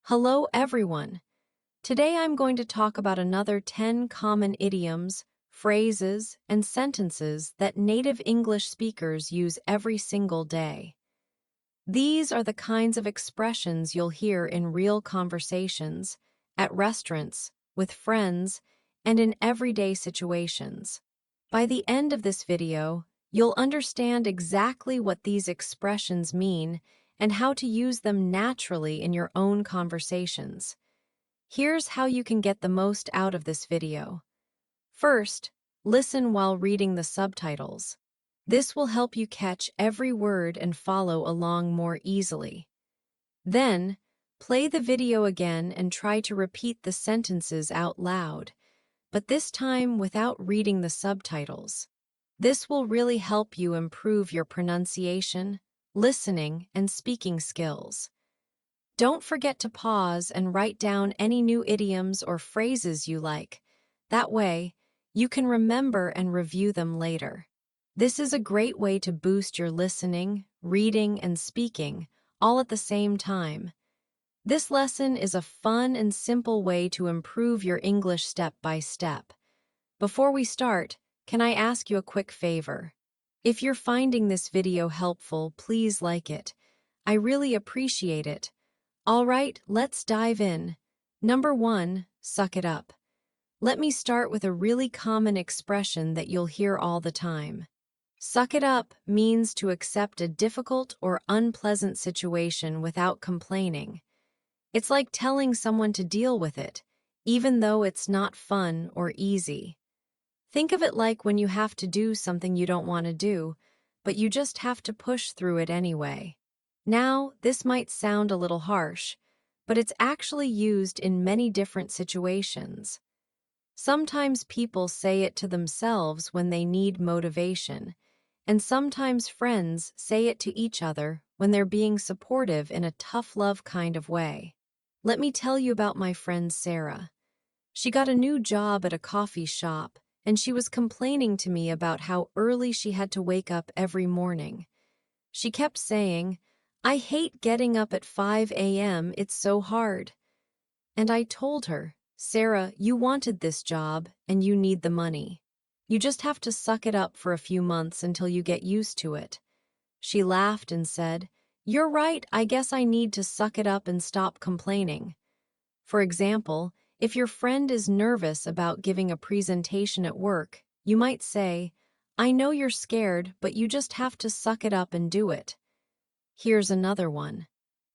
Hello, everyone. Today I'm going to talk about another 10 common idioms, phrases, and sentences that native English speakers use every single day. These are the kinds of expressions you'll hear in real conversations, at restaurants, with friends, and in everyday situations. By the end of this video, you'll understand exactly what these expressions mean and how to use them naturally in your own conversations. Here's how you can get the most out of this video. First, listen while reading the subtitles. This will help you catch every word and follow along more easily. Then, play the video again and try to repeat the sentences out loud, but this time without reading the subtitles. This will really help you improve your pronunciation, listening, and speaking skills. Don't forget to pause and write down any new idioms or phrases you like. That way, you can remember and review them later. This is a great way to boost your listening, reading, and speaking, all at the same time. This lesson is a fun and simple way to improve your English step by step. Before we start, can I ask you a quick favor? If you're finding this video helpful, please like it. I really appreciate it. All right, let's dive in. Number 1, suck it up. Let me start with a really common expression that you'll hear all the time. Suck it up means to accept a difficult or unpleasant situation without complaining. It's like telling someone to deal with it, even though it's not fun or easy. Think of it like when you have to do something you don't want to do, but you just have to push through it anyway. Now, this might sound a little harsh, but it's actually used in many different situations. Sometimes people say it to themselves when they need motivation, and sometimes friends say it to each other when they're being supportive in a tough love kind of way. Let me tell you about my friend Sarah. She got a new job at a coffee shop, and she was complaining to me about how early she had to wake up every morning. She kept saying, "I hate getting up at 5 a.m., it's so hard." And I told her, "Sarah, you wanted this job, and you need the money. You just have to suck it up for a few months until you get used to it." She laughed and said, "You're right, I guess I need to suck it up and stop complaining." For example, if your friend is nervous about giving a presentation at work, you might say, "I know you're scared, but you just have to suck it up and do it." Here's another one.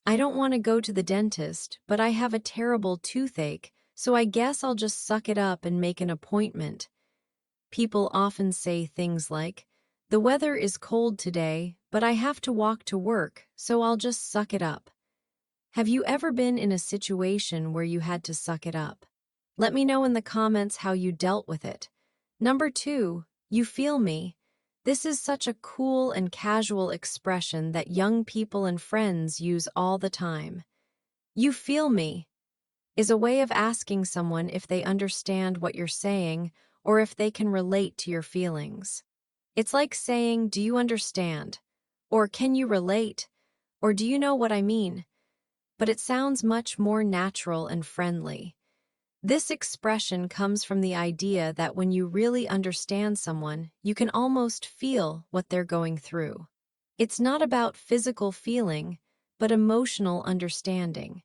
"I don't want to go to the dentist, but I have a terrible toothache, so I guess I'll just suck it up and make an appointment." People often say things like, "The weather is cold today, but I have to walk to work, so I'll just suck it up." Have you ever been in a situation where you had to suck it up? Let me know in the comments how you dealt with it. Number 2, you feel me. This is such a cool and casual expression that young people and friends use all the time. You feel me is a way of asking someone if they understand what you're saying or if they can relate to your feelings. It's like saying, "Do you understand?" Or "Can you relate?" Or "Do you know what I mean?" But it sounds much more natural and friendly. This expression comes from the idea that when you really understand someone, you can almost feel what they're going through. It's not about physical feeling, but emotional understanding.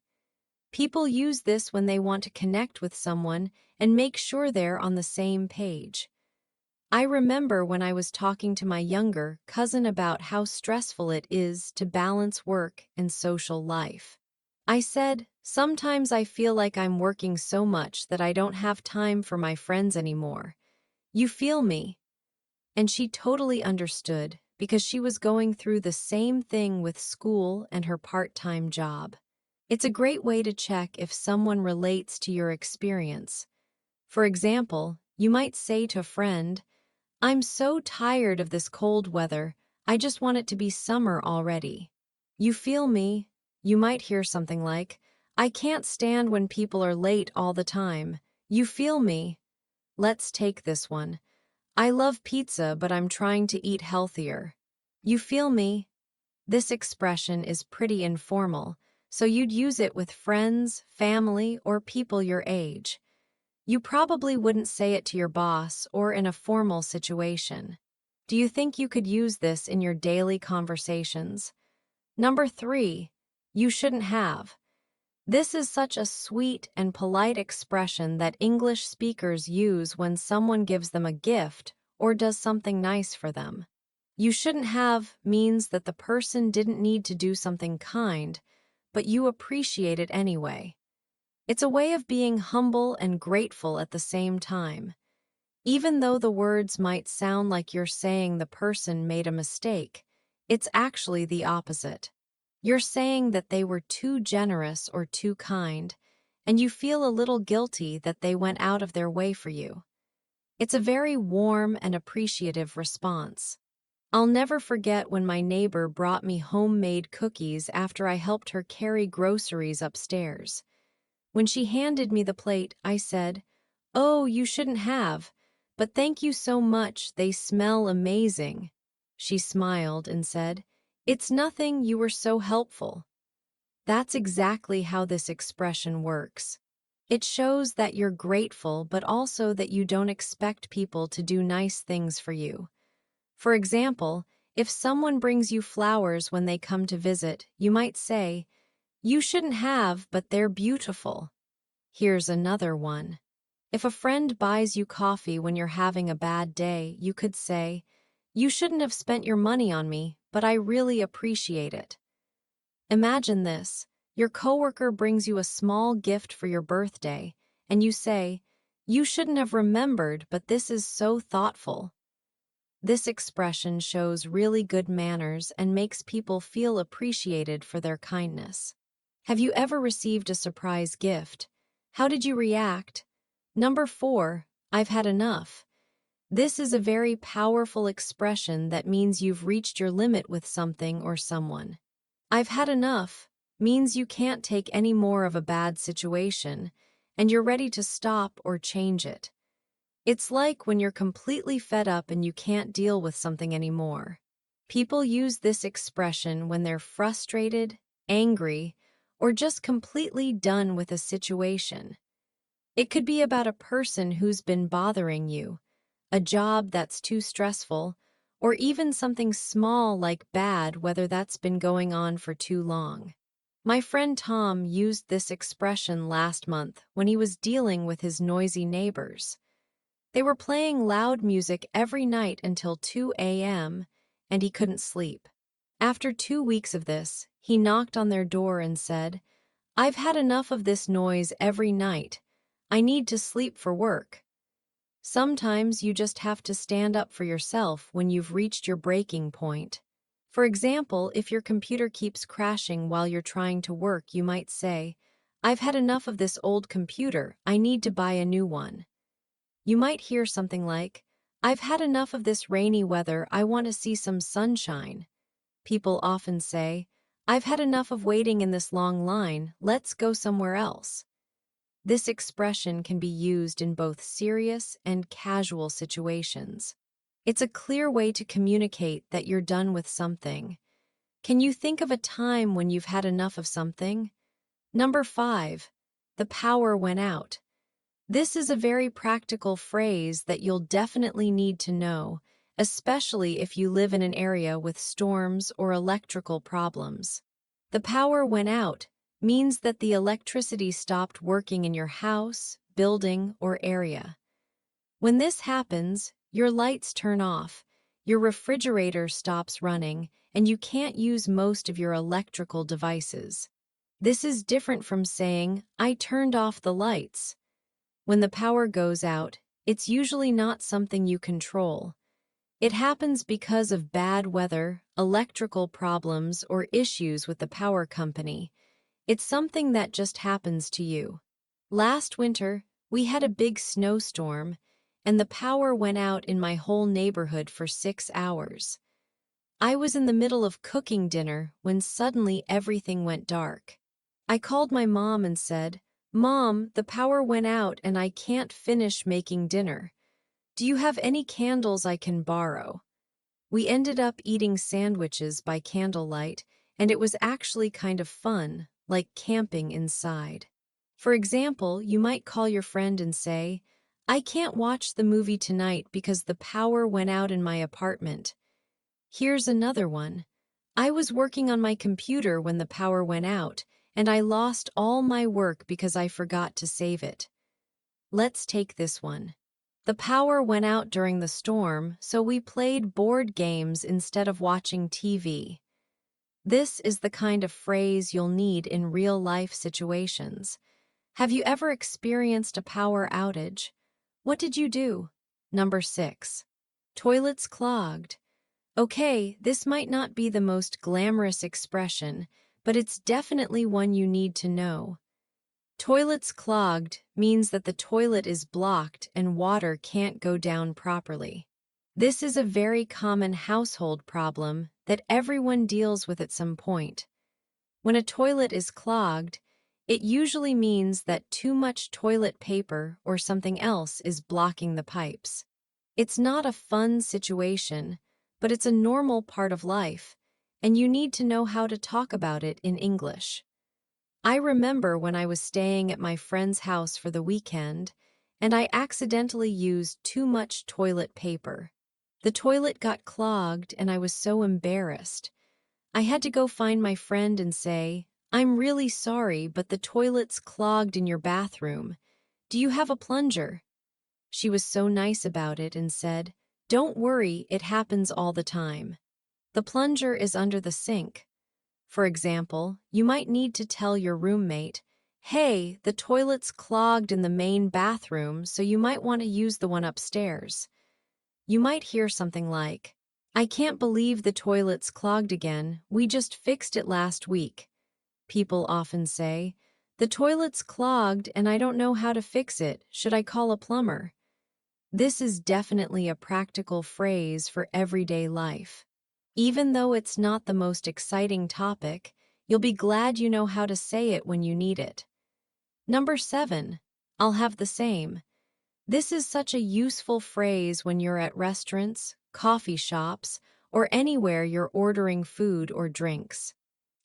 People use this when they want to connect with someone and make sure they're on the same page. I remember when I was talking to my younger cousin about how stressful it is to balance work and social life. I said, "Sometimes I feel like I'm working so much that I don't have time for my friends anymore. You feel me?" And she totally understood because she was going through the same thing with school and her part-time job. It's a great way to check if someone relates to your experience. For example, you might say to a friend, "I'm so tired of this cold weather, I just want it to be summer already." You feel me? You might hear something like, "I can't stand when people are late all the time. You feel me?" Let's take this one. "I love pizza, but I'm trying to eat healthier." You feel me? This expression is pretty informal, so you'd use it with friends, family, or people your age. You probably wouldn't say it to your boss or in a formal situation. Do you think you could use this in your daily conversations? Number 3, you shouldn't have. This is such a sweet and polite expression that English speakers use when someone gives them a gift or does something nice for them. You shouldn't have means that the person didn't need to do something kind, but you appreciate it anyway. It's a way of being humble and grateful at the same time. Even though the words might sound like you're saying the person made a mistake, it's actually the opposite. You're saying that they were too generous or too kind, and you feel a little guilty that they went out of their way for you. It's a very warm and appreciative response. I'll never forget when my neighbor brought me homemade cookies after I helped her carry groceries upstairs. When she handed me the plate, I said, "Oh, you shouldn't have, but thank you so much, they smell amazing." She smiled and said, "It's nothing, you were so helpful." That's exactly how this expression works. It shows that you're grateful, but also that you don't expect people to do nice things for you. For example, if someone brings you flowers when they come to visit, you might say, "You shouldn't have, but they're beautiful." Here's another one. If a friend buys you coffee when you're having a bad day, you could say, "You shouldn't have spent your money on me, but I really appreciate it." Imagine this. Your coworker brings you a small gift for your birthday, and you say, "You shouldn't have remembered, but this is so thoughtful." This expression shows really good manners and makes people feel appreciated for their kindness. Have you ever received a surprise gift? How did you react? Number 4, I've had enough. This is a very powerful expression that means you've reached your limit with something or someone. I've had enough means you can't take any more of a bad situation, and you're ready to stop or change it. It's like when you're completely fed up and you can't deal with something anymore. People use this expression when they're frustrated, angry, or just completely done with a situation. It could be about a person who's been bothering you, a job that's too stressful, or even something small like bad weather that's been going on for too long. My friend Tom used this expression last month when he was dealing with his noisy neighbors. They were playing loud music every night until 2 a.m., and he couldn't sleep. After 2 weeks of this, he knocked on their door and said, "I've had enough of this noise every night. I need to sleep for work." Sometimes you just have to stand up for yourself when you've reached your breaking point. For example, if your computer keeps crashing while you're trying to work, you might say, "I've had enough of this old computer. I need to buy a new one." You might hear something like, "I've had enough of this rainy weather. I want to see some sunshine." People often say, "I've had enough of waiting in this long line. Let's go somewhere else." This expression can be used in both serious and casual situations. It's a clear way to communicate that you're done with something. Can you think of a time when you've had enough of something? Number 5, the power went out. This is a very practical phrase that you'll definitely need to know, especially if you live in an area with storms or electrical problems. The power went out means that the electricity stopped working in your house, building, or area. When this happens, your lights turn off, your refrigerator stops running, and you can't use most of your electrical devices. This is different from saying, "I turned off the lights." When the power goes out, it's usually not something you control. It happens because of bad weather, electrical problems, or issues with the power company. It's something that just happens to you. Last winter, we had a big snowstorm, and the power went out in my whole neighborhood for 6 hours. I was in the middle of cooking dinner when suddenly everything went dark. I called my mom and said, "Mom, the power went out and I can't finish making dinner. Do you have any candles I can borrow?" We ended up eating sandwiches by candlelight, and it was actually kind of fun, like camping inside. For example, you might call your friend and say, "I can't watch the movie tonight because the power went out in my apartment." Here's another one. "I was working on my computer when the power went out, and I lost all my work because I forgot to save it." Let's take this one. "The power went out during the storm, so we played board games instead of watching TV." This is the kind of phrase you'll need in real-life situations. Have you ever experienced a power outage? What did you do? Number 6. Toilets clogged. Okay, this might not be the most glamorous expression, but it's definitely one you need to know. Toilets clogged means that the toilet is blocked and water can't go down properly. This is a very common household problem that everyone deals with at some point. When a toilet is clogged, it usually means that too much toilet paper or something else is blocking the pipes. It's not a fun situation, but it's a normal part of life, and you need to know how to talk about it in English. I remember when I was staying at my friend's house for the weekend, and I accidentally used too much toilet paper. The toilet got clogged, and I was so embarrassed. I had to go find my friend and say, "I'm really sorry, but the toilet's clogged in your bathroom. Do you have a plunger?" She was so nice about it and said, "Don't worry, it happens all the time. The plunger is under the sink." For example, you might need to tell your roommate, "Hey, the toilet's clogged in the main bathroom, so you might want to use the one upstairs." You might hear something like, "I can't believe the toilet's clogged again, we just fixed it last week." People often say, "The toilet's clogged and I don't know how to fix it, should I call a plumber?" This is definitely a practical phrase for everyday life. Even though it's not the most exciting topic, you'll be glad you know how to say it when you need it. Number 7. I'll have the same. This is such a useful phrase when you're at restaurants, coffee shops, or anywhere you're ordering food or drinks.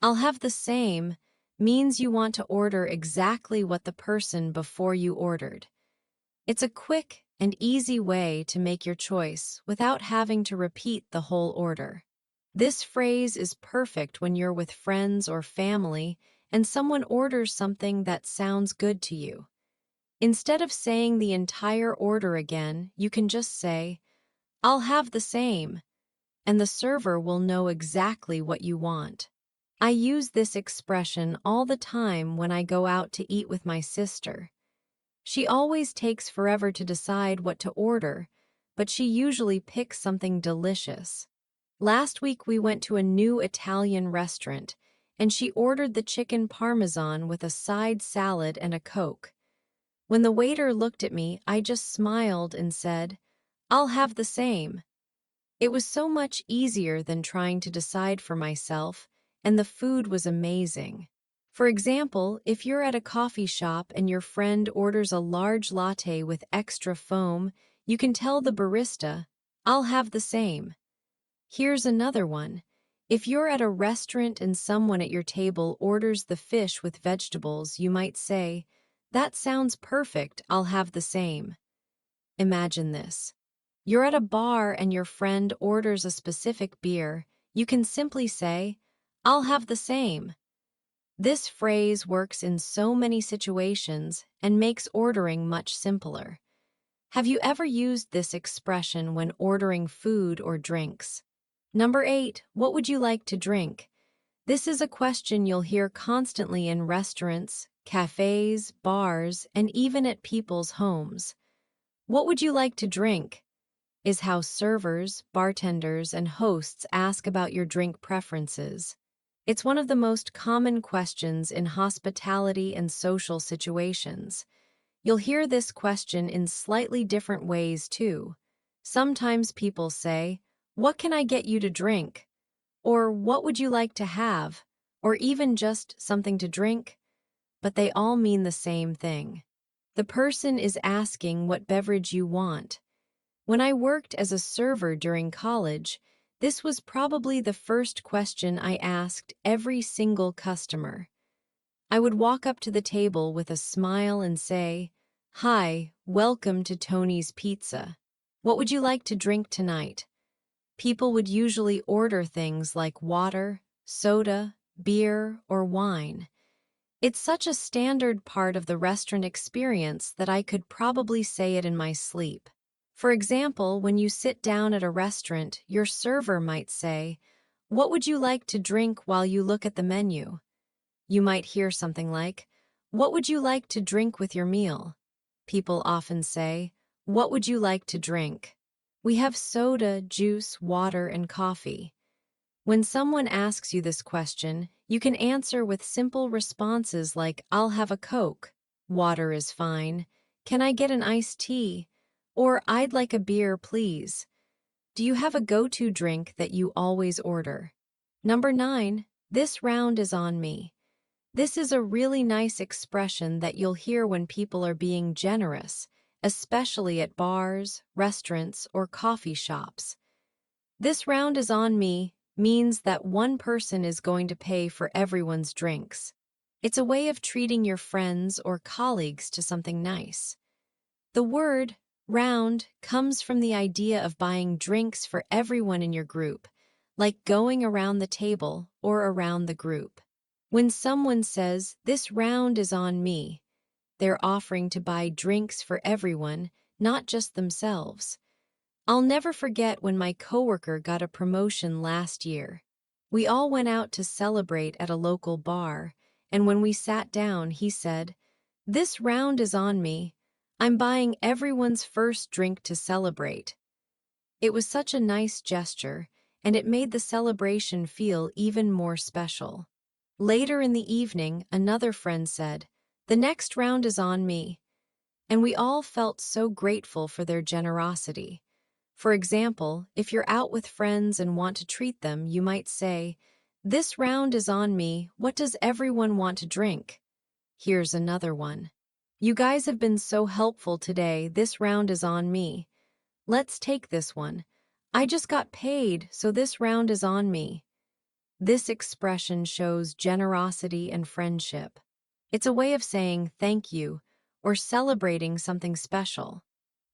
"I'll have the same" means you want to order exactly what the person before you ordered. It's a quick and easy way to make your choice without having to repeat the whole order. This phrase is perfect when you're with friends or family and someone orders something that sounds good to you. Instead of saying the entire order again, you can just say, "I'll have the same," and the server will know exactly what you want. I use this expression all the time when I go out to eat with my sister. She always takes forever to decide what to order, but she usually picks something delicious. Last week we went to a new Italian restaurant, and she ordered the chicken parmesan with a side salad and a Coke. When the waiter looked at me, I just smiled and said, "I'll have the same." It was so much easier than trying to decide for myself, and the food was amazing. For example, if you're at a coffee shop and your friend orders a large latte with extra foam, you can tell the barista, "I'll have the same." Here's another one. If you're at a restaurant and someone at your table orders the fish with vegetables, you might say, "That sounds perfect, I'll have the same." Imagine this. You're at a bar and your friend orders a specific beer. You can simply say, "I'll have the same." This phrase works in so many situations and makes ordering much simpler. Have you ever used this expression when ordering food or drinks? Number 8, what would you like to drink? This is a question you'll hear constantly in restaurants, cafes, bars, and even at people's homes. "What would you like to drink?" is how servers, bartenders, and hosts ask about your drink preferences. It's one of the most common questions in hospitality and social situations. You'll hear this question in slightly different ways, too. Sometimes people say, "What can I get you to drink?" Or "What would you like to have?" Or even just "something to drink?" But they all mean the same thing. The person is asking what beverage you want. When I worked as a server during college, this was probably the first question I asked every single customer. I would walk up to the table with a smile and say, "Hi, welcome to Tony's Pizza. What would you like to drink tonight?" People would usually order things like water, soda, beer, or wine. It's such a standard part of the restaurant experience that I could probably say it in my sleep. For example, when you sit down at a restaurant, your server might say, "What would you like to drink?" while you look at the menu. You might hear something like, "What would you like to drink with your meal?" People often say, "What would you like to drink?" We have soda, juice, water, and coffee. When someone asks you this question, you can answer with simple responses like, "I'll have a Coke," "Water is fine," "Can I get an iced tea?" or "I'd like a beer, please." Do you have a go-to drink that you always order? Number 9, this round is on me. This is a really nice expression that you'll hear when people are being generous, especially at bars, restaurants, or coffee shops. "This round is on me" means that one person is going to pay for everyone's drinks. It's a way of treating your friends or colleagues to something nice. The word round comes from the idea of buying drinks for everyone in your group, like going around the table or around the group. When someone says, "This round is on me," they're offering to buy drinks for everyone, not just themselves. I'll never forget when my coworker got a promotion last year. We all went out to celebrate at a local bar, and when we sat down, he said, "This round is on me. I'm buying everyone's first drink to celebrate." It was such a nice gesture, and it made the celebration feel even more special. Later in the evening, another friend said, "The next round is on me," and we all felt so grateful for their generosity. For example, if you're out with friends and want to treat them, you might say, "This round is on me. What does everyone want to drink?" Here's another one. "You guys have been so helpful today. This round is on me." Let's take this one. "I just got paid, so this round is on me." This expression shows generosity and friendship. It's a way of saying thank you or celebrating something special.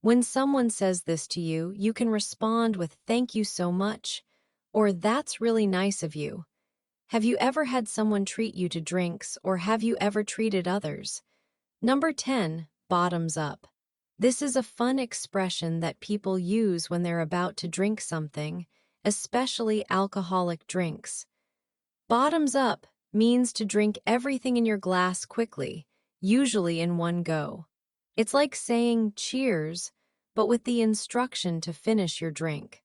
When someone says this to you, you can respond with "Thank you so much," or "That's really nice of you." Have you ever had someone treat you to drinks, or have you ever treated others? Number 10, bottoms up. This is a fun expression that people use when they're about to drink something, especially alcoholic drinks. Bottoms up means to drink everything in your glass quickly, usually in one go. It's like saying cheers, but with the instruction to finish your drink.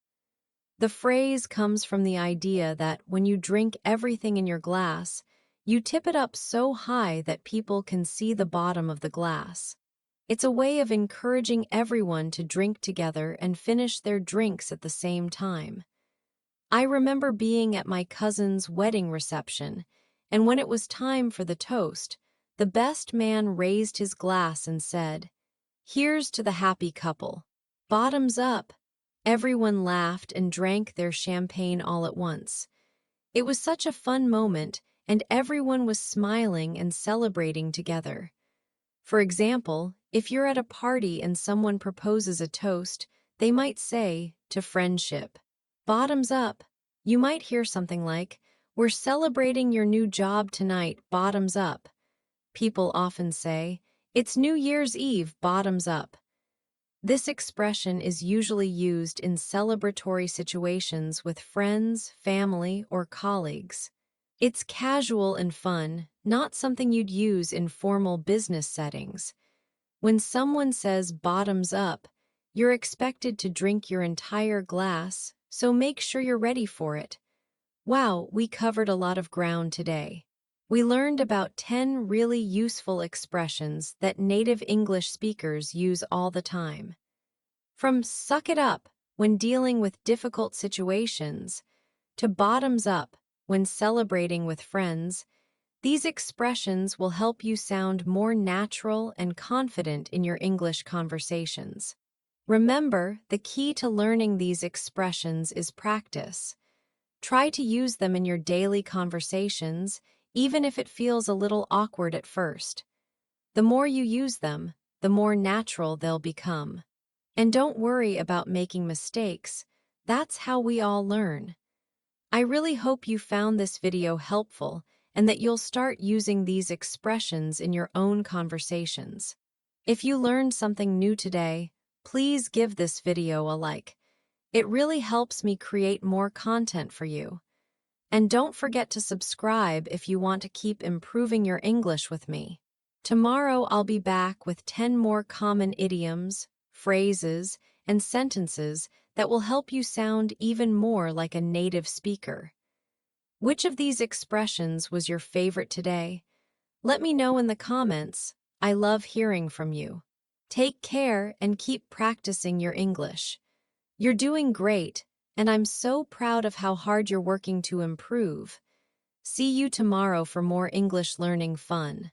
The phrase comes from the idea that when you drink everything in your glass, you tip it up so high that people can see the bottom of the glass. It's a way of encouraging everyone to drink together and finish their drinks at the same time. I remember being at my cousin's wedding reception, and when it was time for the toast, the best man raised his glass and said, "Here's to the happy couple. Bottoms up." Everyone laughed and drank their champagne all at once. It was such a fun moment, and everyone was smiling and celebrating together. For example, if you're at a party and someone proposes a toast, they might say, "To friendship. Bottoms up." You might hear something like, "We're celebrating your new job tonight, bottoms up." People often say, "It's New Year's Eve, bottoms up." This expression is usually used in celebratory situations with friends, family, or colleagues. It's casual and fun, not something you'd use in formal business settings. When someone says bottoms up, you're expected to drink your entire glass, so make sure you're ready for it. Wow, we covered a lot of ground today. We learned about 10 really useful expressions that native English speakers use all the time. From "suck it up" when dealing with difficult situations to "bottoms up" when celebrating with friends, these expressions will help you sound more natural and confident in your English conversations. Remember, the key to learning these expressions is practice. Try to use them in your daily conversations, even if it feels a little awkward at first. The more you use them, the more natural they'll become. And don't worry about making mistakes. That's how we all learn. I really hope you found this video helpful and that you'll start using these expressions in your own conversations. If you learned something new today, please give this video a like. It really helps me create more content for you. And don't forget to subscribe if you want to keep improving your English with me. Tomorrow I'll be back with 10 more common idioms, phrases, and sentences that will help you sound even more like a native speaker. Which of these expressions was your favorite today? Let me know in the comments. I love hearing from you. Take care and keep practicing your English. You're doing great, and I'm so proud of how hard you're working to improve. See you tomorrow for more English learning fun.